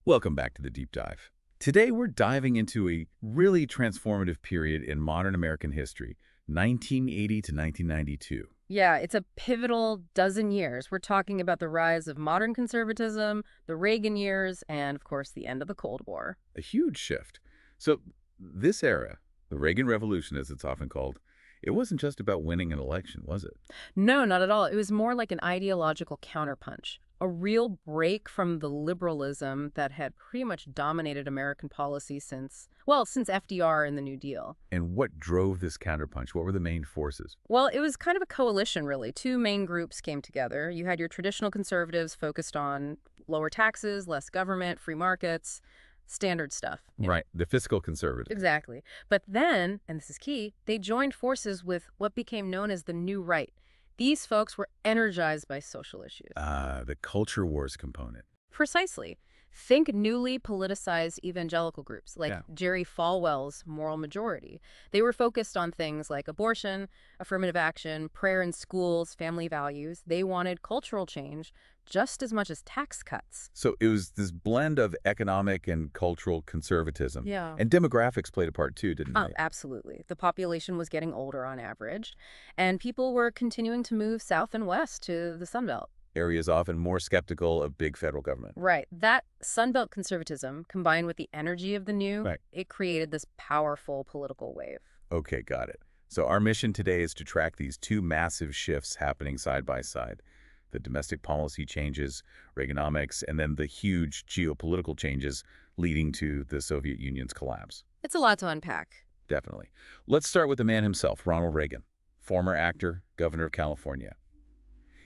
Welcome back to the Deep Dive. Today we're diving into a really transformative period in modern American history, 1980 to 1992. Yeah, it's a pivotal dozen years. We're talking about the rise of modern conservatism, the Reagan years, and, of course, the end of the Cold War. A huge shift. So this era, the Reagan Revolution as it's often called, it wasn't just about winning an election, was it? No, not at all. It was more like an ideological counterpunch, a real break from the liberalism that had pretty much dominated American policy since FDR and the New Deal. And what drove this counterpunch? What were the main forces? Well, it was kind of a coalition, really. Two main groups came together. You had your traditional conservatives focused on lower taxes, less government, free markets, standard stuff. Right, the fiscal conservative. Exactly. But then, and this is key, they joined forces with what became known as the New Right. These folks were energized by social issues. The culture wars component. Precisely. Think newly politicized evangelical groups like Yeah. Jerry Falwell's Moral Majority. They were focused on things like abortion, affirmative action, prayer in schools, family values. They wanted cultural change just as much as tax cuts. So it was this blend of economic and cultural conservatism. Yeah. And demographics played a part too, didn't they? Absolutely. The population was getting older on average, and people were continuing to move south and west to the Sun Belt. Areas often more skeptical of big federal government. Right. That Sun Belt conservatism, combined with the energy of the new, Right. it created this powerful political wave. Okay, got it. So our mission today is to track these two massive shifts happening side by side. The domestic policy changes, Reaganomics, and then the huge geopolitical changes leading to the Soviet Union's collapse. It's a lot to unpack. Definitely. Let's start with the man himself, Ronald Reagan, former actor, governor of California.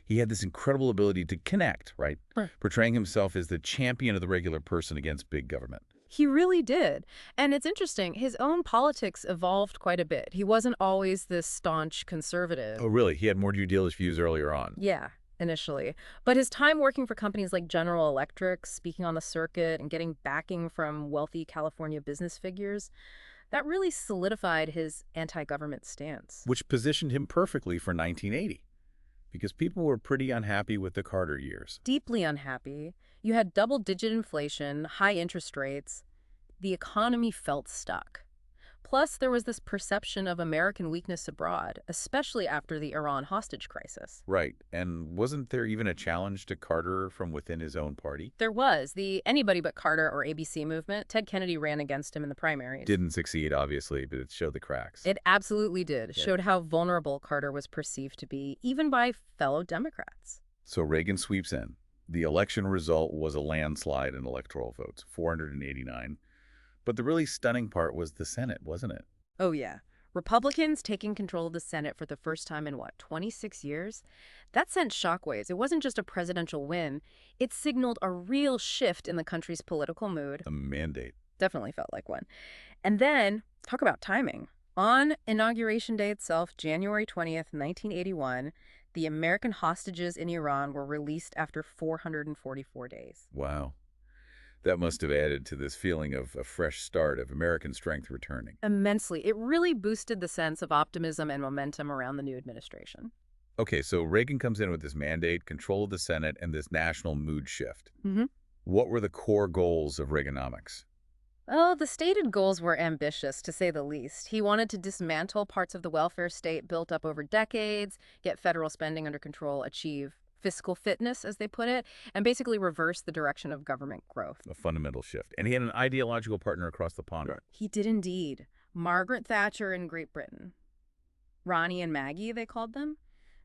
He had this incredible ability to connect, right? Right. Portraying himself as the champion of the regular person against big government. He really did. And it's interesting, his own politics evolved quite a bit. He wasn't always this staunch conservative. Oh, really? He had more New Dealist views earlier on. Yeah, initially. But his time working for companies like General Electric, speaking on the circuit, and getting backing from wealthy California business figures, that really solidified his anti-government stance. Which positioned him perfectly for 1980. Because people were pretty unhappy with the Carter years. Deeply unhappy. You had double-digit inflation, high interest rates. The economy felt stuck. Plus, there was this perception of American weakness abroad, especially after the Iran hostage crisis. Right. And wasn't there even a challenge to Carter from within his own party? There was the Anybody But Carter or ABC movement. Ted Kennedy ran against him in the primaries. Didn't succeed, obviously, but it showed the cracks. It absolutely did. It Yeah. showed how vulnerable Carter was perceived to be, even by fellow Democrats. So Reagan sweeps in. The election result was a landslide in electoral votes, 489. But the really stunning part was the Senate, wasn't it? Oh, yeah. Republicans taking control of the Senate for the first time in, 26 years? That sent shockwaves. It wasn't just a presidential win. It signaled a real shift in the country's political mood. A mandate. Definitely felt like one. And then, talk about timing. On Inauguration Day itself, January 20th, 1981, the American hostages in Iran were released after 444 days. Wow. That must have added to this feeling of a fresh start, of American strength returning. Immensely. It really boosted the sense of optimism and momentum around the new administration. Okay, so Reagan comes in with this mandate, control of the Senate, and this national mood shift. Mm-hmm. What were the core goals of Reaganomics? Oh, the stated goals were ambitious, to say the least. He wanted to dismantle parts of the welfare state built up over decades, get federal spending under control, achieve fiscal fitness, as they put it, and basically reverse the direction of government growth. A fundamental shift. And he had an ideological partner across the pond. He did indeed. Margaret Thatcher in Great Britain. Ronnie and Maggie, they called them.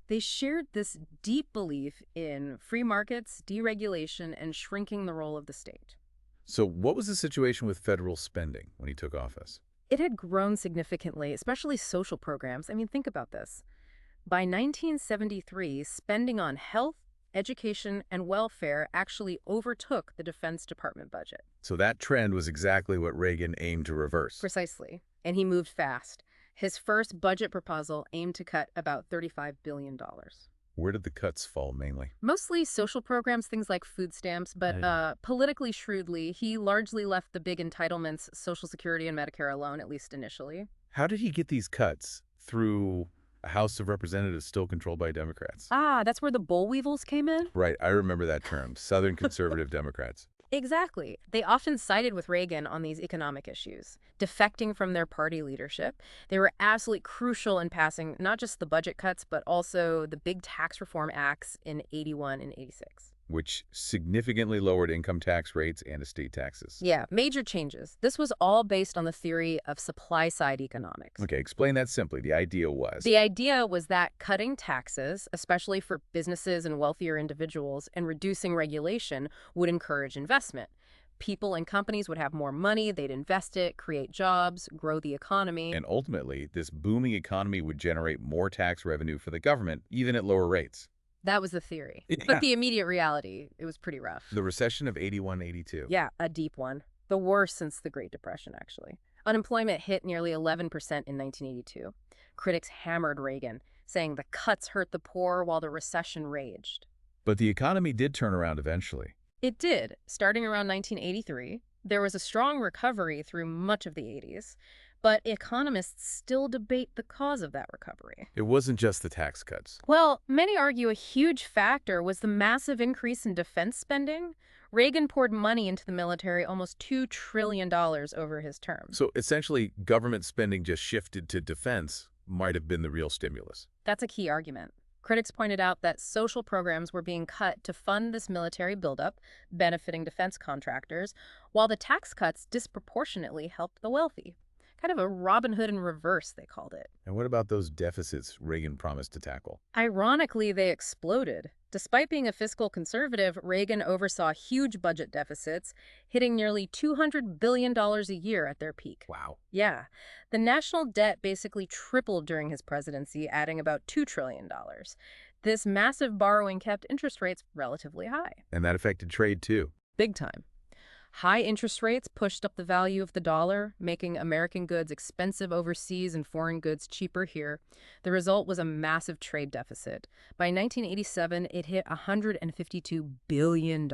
They shared this deep belief in free markets, deregulation, and shrinking the role of the state. So what was the situation with federal spending when he took office? It had grown significantly, especially social programs. I mean, think about this. By 1973, spending on health, education, and welfare actually overtook the Defense Department budget. So that trend was exactly what Reagan aimed to reverse. Precisely. And he moved fast. His first budget proposal aimed to cut about $35 billion. Where did the cuts fall mainly? Mostly social programs, things like food stamps, but politically shrewdly, he largely left the big entitlements, Social Security and Medicare alone, at least initially. How did he get these cuts? Through a House of Representatives still controlled by Democrats. Ah, that's where the boll weevils came in? Right, I remember that term, Southern conservative Democrats. Exactly. They often sided with Reagan on these economic issues. Defecting from their party leadership, they were absolutely crucial in passing not just the budget cuts, but also the big tax reform acts in 81 and 86. which significantly lowered income tax rates and estate taxes. Yeah, major changes. This was all based on the theory of supply-side economics. Okay, explain that simply. The idea was. The idea was that cutting taxes, especially for businesses and wealthier individuals, and reducing regulation would encourage investment. People and companies would have more money, they'd invest it, create jobs, grow the economy. And ultimately, this booming economy would generate more tax revenue for the government, even at lower rates. That was the theory. Yeah. But the immediate reality, it was pretty rough. The recession of 81-82. Yeah, a deep one. The worst since the Great Depression, actually. Unemployment hit nearly 11% in 1982. Critics hammered Reagan, saying the cuts hurt the poor while the recession raged. But the economy did turn around eventually. It did. Starting around 1983, there was a strong recovery through much of the 80s, but economists still debate the cause of that recovery. It wasn't just the tax cuts. Well, many argue a huge factor was the massive increase in defense spending. Reagan poured money into the military, almost $2 trillion over his term. So essentially, government spending just shifted to defense might have been the real stimulus. That's a key argument. Critics pointed out that social programs were being cut to fund this military buildup, benefiting defense contractors, while the tax cuts disproportionately helped the wealthy. Kind of a Robin Hood in reverse, they called it. And what about those deficits Reagan promised to tackle? Ironically, they exploded. Despite being a fiscal conservative, Reagan oversaw huge budget deficits, hitting nearly $200 billion a year at their peak. Wow. Yeah. The national debt basically tripled during his presidency, adding about $2 trillion. This massive borrowing kept interest rates relatively high. And that affected trade, too. Big time. High interest rates pushed up the value of the dollar, making American goods expensive overseas and foreign goods cheaper here. The result was a massive trade deficit. By 1987, it hit $152 billion.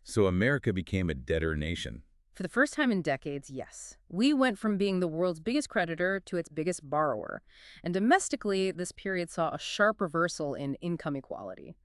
So America became a debtor nation. For the first time in decades, yes. We went from being the world's biggest creditor to its biggest borrower. And domestically, this period saw a sharp reversal in income equality.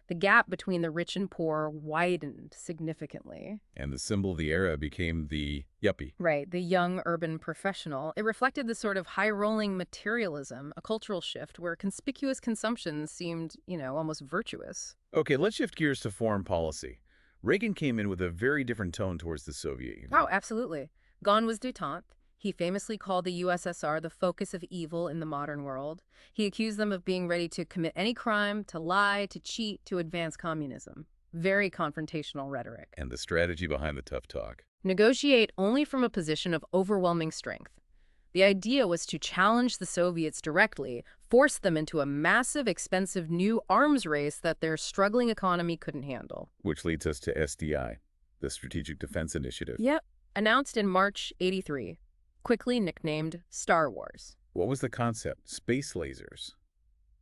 The gap between the rich and poor widened significantly. And the symbol of the era became the yuppie. Right, the young urban professional. It reflected the sort of high-rolling materialism, a cultural shift where conspicuous consumption seemed, almost virtuous. Okay, let's shift gears to foreign policy. Reagan came in with a very different tone towards the Soviet Union. Oh, absolutely. Gone was détente. He famously called the USSR the focus of evil in the modern world. He accused them of being ready to commit any crime, to lie, to cheat, to advance communism. Very confrontational rhetoric. And the strategy behind the tough talk. Negotiate only from a position of overwhelming strength. The idea was to challenge the Soviets directly, force them into a massive, expensive new arms race that their struggling economy couldn't handle. Which leads us to SDI, the Strategic Defense Initiative. Yep. Announced in March '83. Quickly nicknamed Star Wars. What was the concept? Space lasers.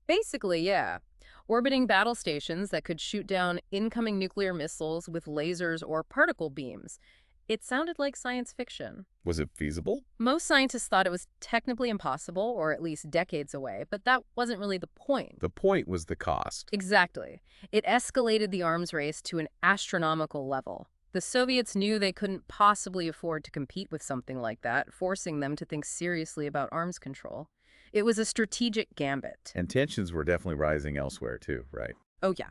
Basically, yeah. Orbiting battle stations that could shoot down incoming nuclear missiles with lasers or particle beams. It sounded like science fiction. Was it feasible? Most scientists thought it was technically impossible, or at least decades away, but that wasn't really the point. The point was the cost. Exactly. It escalated the arms race to an astronomical level. The Soviets knew they couldn't possibly afford to compete with something like that, forcing them to think seriously about arms control. It was a strategic gambit. And tensions were definitely rising elsewhere, too, right? Oh, yeah.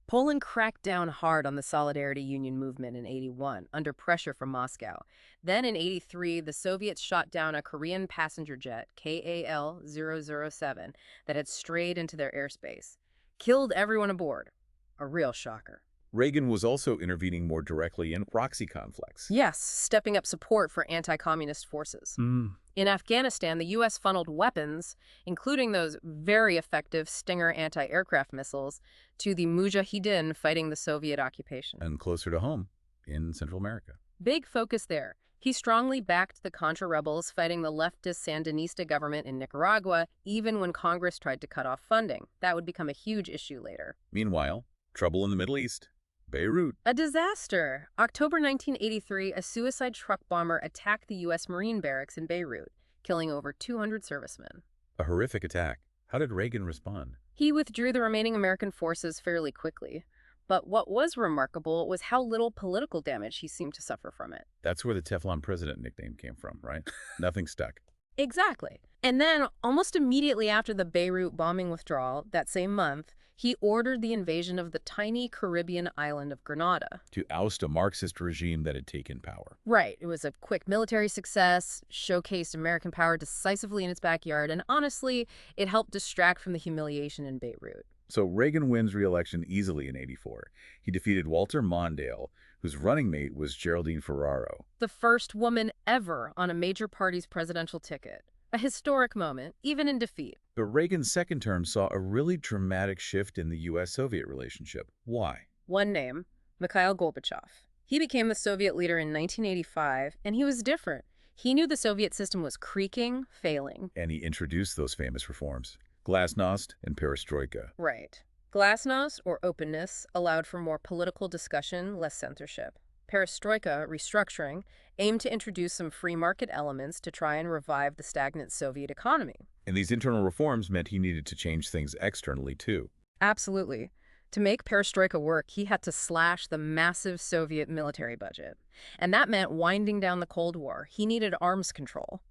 Poland cracked down hard on the Solidarity Union movement in '81, under pressure from Moscow. Then in '83, the Soviets shot down a Korean passenger jet, KAL-007, that had strayed into their airspace. Killed everyone aboard. A real shocker. Reagan was also intervening more directly in proxy conflicts. Yes, stepping up support for anti-communist forces. In Afghanistan, the U.S. funneled weapons, including those very effective Stinger anti-aircraft missiles, to the Mujahideen fighting the Soviet occupation. And closer to home, in Central America. Big focus there. He strongly backed the Contra rebels fighting the leftist Sandinista government in Nicaragua, even when Congress tried to cut off funding. That would become a huge issue later. Meanwhile, trouble in the Middle East. Beirut. A disaster. October 1983, a suicide truck bomber attacked the U.S. Marine barracks in Beirut, killing over 200 servicemen. A horrific attack. How did Reagan respond? He withdrew the remaining American forces fairly quickly. But what was remarkable was how little political damage he seemed to suffer from it. That's where the Teflon president nickname came from, right? Nothing stuck. Exactly. And then, almost immediately after the Beirut bombing withdrawal, that same month, he ordered the invasion of the tiny Caribbean island of Grenada. To oust a Marxist regime that had taken power. Right. It was a quick military success, showcased American power decisively in its backyard, and honestly, it helped distract from the humiliation in Beirut. So Reagan wins re-election easily in '84. He defeated Walter Mondale, whose running mate was Geraldine Ferraro. The first woman ever on a major party's presidential ticket. A historic moment, even in defeat. But Reagan's second term saw a really dramatic shift in the U.S.-Soviet relationship. Why? One name, Mikhail Gorbachev. He became the Soviet leader in 1985, and he was different. He knew the Soviet system was creaking, failing. And he introduced those famous reforms, glasnost and perestroika. Right. Glasnost, or openness, allowed for more political discussion, less censorship. Perestroika, restructuring, aimed to introduce some free market elements to try and revive the stagnant Soviet economy. And these internal reforms meant he needed to change things externally, too. Absolutely. To make perestroika work, he had to slash the massive Soviet military budget. And that meant winding down the Cold War. He needed arms control.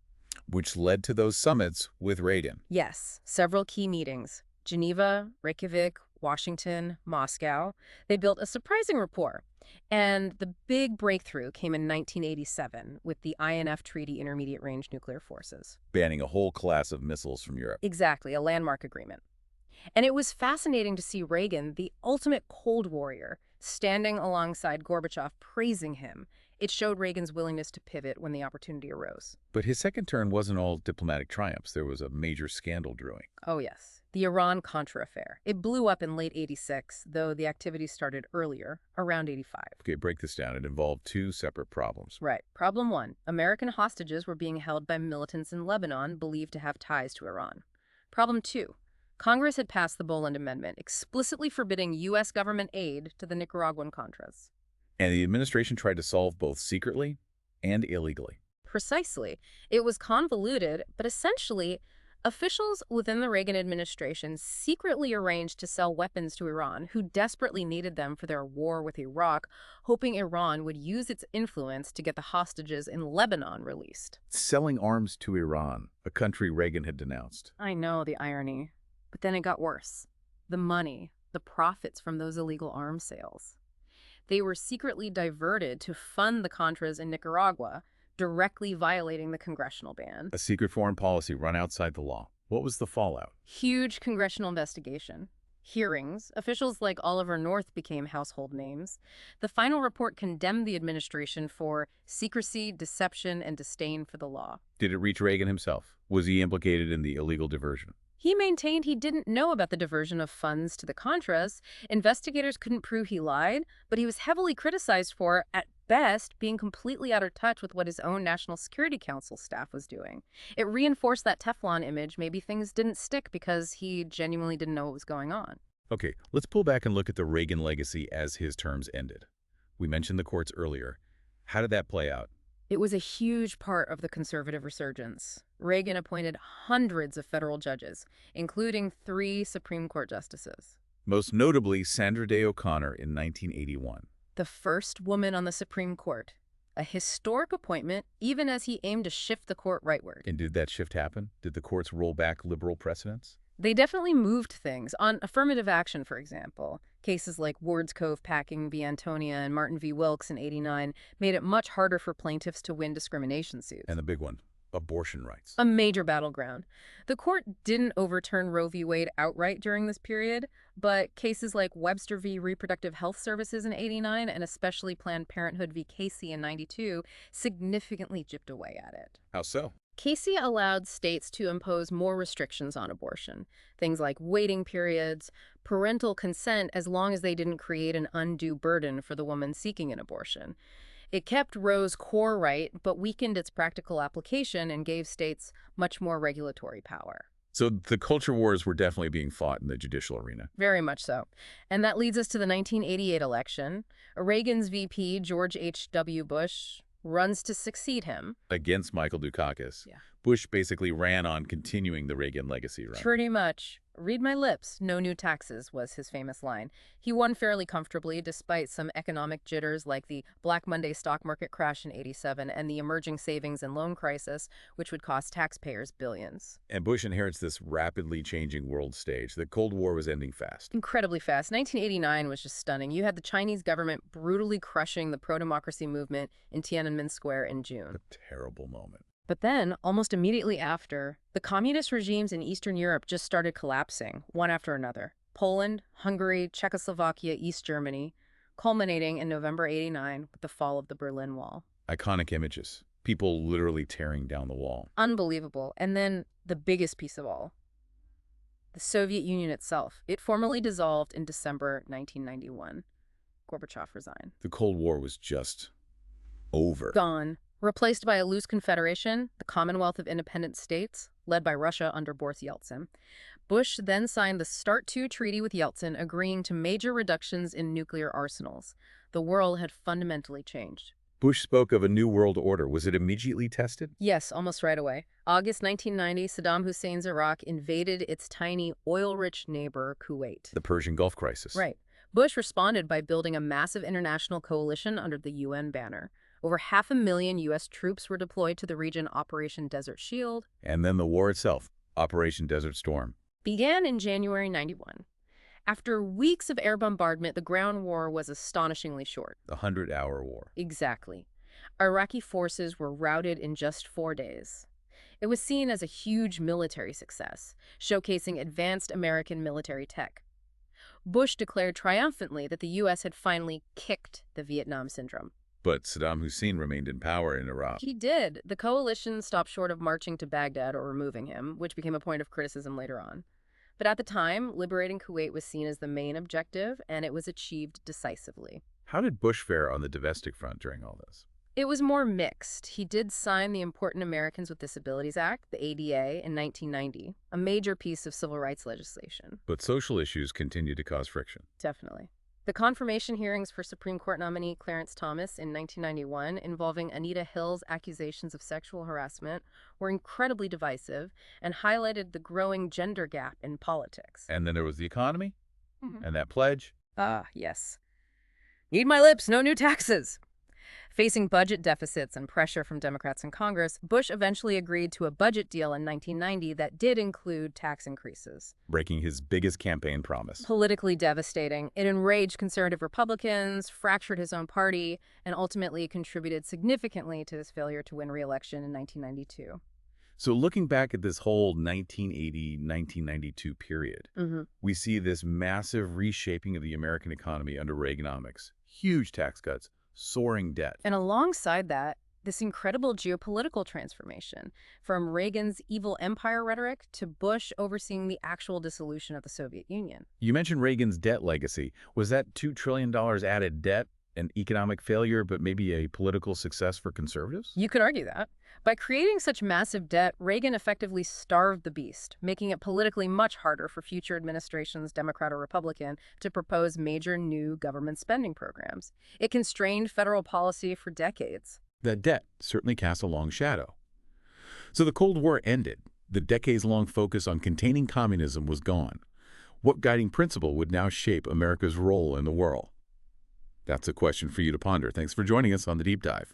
Which led to those summits with Reagan. Yes, several key meetings. Geneva, Reykjavik, Washington, Moscow. They built a surprising rapport. And the big breakthrough came in 1987 with the INF Treaty Intermediate Range Nuclear Forces. Banning a whole class of missiles from Europe. Exactly, a landmark agreement. And it was fascinating to see Reagan, the ultimate Cold Warrior, standing alongside Gorbachev, praising him. It showed Reagan's willingness to pivot when the opportunity arose. But his second term wasn't all diplomatic triumphs. There was a major scandal brewing. Oh, yes. The Iran-Contra affair. It blew up in late '86, though the activity started earlier, around '85. Okay, break this down. It involved two separate problems. Right. Problem one, American hostages were being held by militants in Lebanon believed to have ties to Iran. Problem two, Congress had passed the Boland Amendment, explicitly forbidding U.S. government aid to the Nicaraguan Contras. And the administration tried to solve both secretly and illegally. Precisely. It was convoluted, but essentially, officials within the Reagan administration secretly arranged to sell weapons to Iran, who desperately needed them for their war with Iraq, hoping Iran would use its influence to get the hostages in Lebanon released. Selling arms to Iran, a country Reagan had denounced. I know the irony. But then it got worse. The money, the profits from those illegal arms sales. They were secretly diverted to fund the Contras in Nicaragua, directly violating the congressional ban. A secret foreign policy run outside the law. What was the fallout? Huge congressional investigation. Hearings. Officials like Oliver North became household names. The final report condemned the administration for secrecy, deception, and disdain for the law. Did it reach Reagan himself? Was he implicated in the illegal diversion? He maintained he didn't know about the diversion of funds to the Contras. Investigators couldn't prove he lied, but he was heavily criticized for, at best, being completely out of touch with what his own National Security Council staff was doing. It reinforced that Teflon image. Maybe things didn't stick because he genuinely didn't know what was going on. Okay, let's pull back and look at the Reagan legacy as his terms ended. We mentioned the courts earlier. How did that play out? It was a huge part of the conservative resurgence. Reagan appointed hundreds of federal judges, including 3 Supreme Court justices. Most notably, Sandra Day O'Connor in 1981. The first woman on the Supreme Court. A historic appointment, even as he aimed to shift the court rightward. And did that shift happen? Did the courts roll back liberal precedents? They definitely moved things. On affirmative action, for example, cases like Ward's Cove Packing v. Antonia and Martin v. Wilkes in '89 made it much harder for plaintiffs to win discrimination suits. And the big one, abortion rights. A major battleground. The court didn't overturn Roe v. Wade outright during this period, but cases like Webster v. Reproductive Health Services in '89 and especially Planned Parenthood v. Casey in '92 significantly chipped away at it. How so? Casey allowed states to impose more restrictions on abortion, things like waiting periods, parental consent, as long as they didn't create an undue burden for the woman seeking an abortion. It kept Roe's core right, but weakened its practical application and gave states much more regulatory power. So the culture wars were definitely being fought in the judicial arena. Very much so. And that leads us to the 1988 election. Reagan's VP, George H.W. Bush, runs to succeed him. Against Michael Dukakis. Yeah. Bush basically ran on continuing the Reagan legacy, right? Pretty much. Read my lips, no new taxes was his famous line. He won fairly comfortably despite some economic jitters like the Black Monday stock market crash in '87 and the emerging savings and loan crisis, which would cost taxpayers billions. And Bush inherits this rapidly changing world stage. The Cold War was ending fast. Incredibly fast. 1989 was just stunning. You had the Chinese government brutally crushing the pro-democracy movement in Tiananmen Square in June. A terrible moment. But then, almost immediately after, the communist regimes in Eastern Europe just started collapsing, one after another. Poland, Hungary, Czechoslovakia, East Germany, culminating in November '89 with the fall of the Berlin Wall. Iconic images. People literally tearing down the wall. Unbelievable. And then, the biggest piece of all, the Soviet Union itself. It formally dissolved in December 1991. Gorbachev resigned. The Cold War was just over. Gone. Replaced by a loose confederation, the Commonwealth of Independent States, led by Russia under Boris Yeltsin. Bush then signed the START II treaty with Yeltsin, agreeing to major reductions in nuclear arsenals. The world had fundamentally changed. Bush spoke of a new world order. Was it immediately tested? Yes, almost right away. August 1990, Saddam Hussein's Iraq invaded its tiny, oil-rich neighbor, Kuwait. The Persian Gulf crisis. Right. Bush responded by building a massive international coalition under the UN banner. Over 500,000 U.S. troops were deployed to the region. Operation Desert Shield. And then the war itself, Operation Desert Storm. Began in January '91. After weeks of air bombardment, the ground war was astonishingly short. The 100-hour war. Exactly. Iraqi forces were routed in just 4 days. It was seen as a huge military success, showcasing advanced American military tech. Bush declared triumphantly that the U.S. had finally kicked the Vietnam syndrome. But Saddam Hussein remained in power in Iraq. He did. The coalition stopped short of marching to Baghdad or removing him, which became a point of criticism later on. But at the time, liberating Kuwait was seen as the main objective, and it was achieved decisively. How did Bush fare on the domestic front during all this? It was more mixed. He did sign the Important Americans with Disabilities Act, the ADA, in 1990, a major piece of civil rights legislation. But social issues continued to cause friction. Definitely. The confirmation hearings for Supreme Court nominee Clarence Thomas in 1991 involving Anita Hill's accusations of sexual harassment were incredibly divisive and highlighted the growing gender gap in politics. And then there was the economy, and that pledge. Ah, yes. Read my lips, no new taxes. Facing budget deficits and pressure from Democrats in Congress, Bush eventually agreed to a budget deal in 1990 that did include tax increases. Breaking his biggest campaign promise. Politically devastating. It enraged conservative Republicans, fractured his own party, and ultimately contributed significantly to his failure to win re-election in 1992. So looking back at this whole 1980-1992 period, we see this massive reshaping of the American economy under Reaganomics. Huge tax cuts, soaring debt. And alongside that, this incredible geopolitical transformation, from Reagan's evil empire rhetoric to Bush overseeing the actual dissolution of the Soviet Union. You mentioned Reagan's debt legacy. Was that $2 trillion added debt an economic failure, but maybe a political success for conservatives? You could argue that. By creating such massive debt, Reagan effectively starved the beast, making it politically much harder for future administrations, Democrat or Republican, to propose major new government spending programs. It constrained federal policy for decades. That debt certainly cast a long shadow. So the Cold War ended. The decades-long focus on containing communism was gone. What guiding principle would now shape America's role in the world? That's a question for you to ponder. Thanks for joining us on The Deep Dive.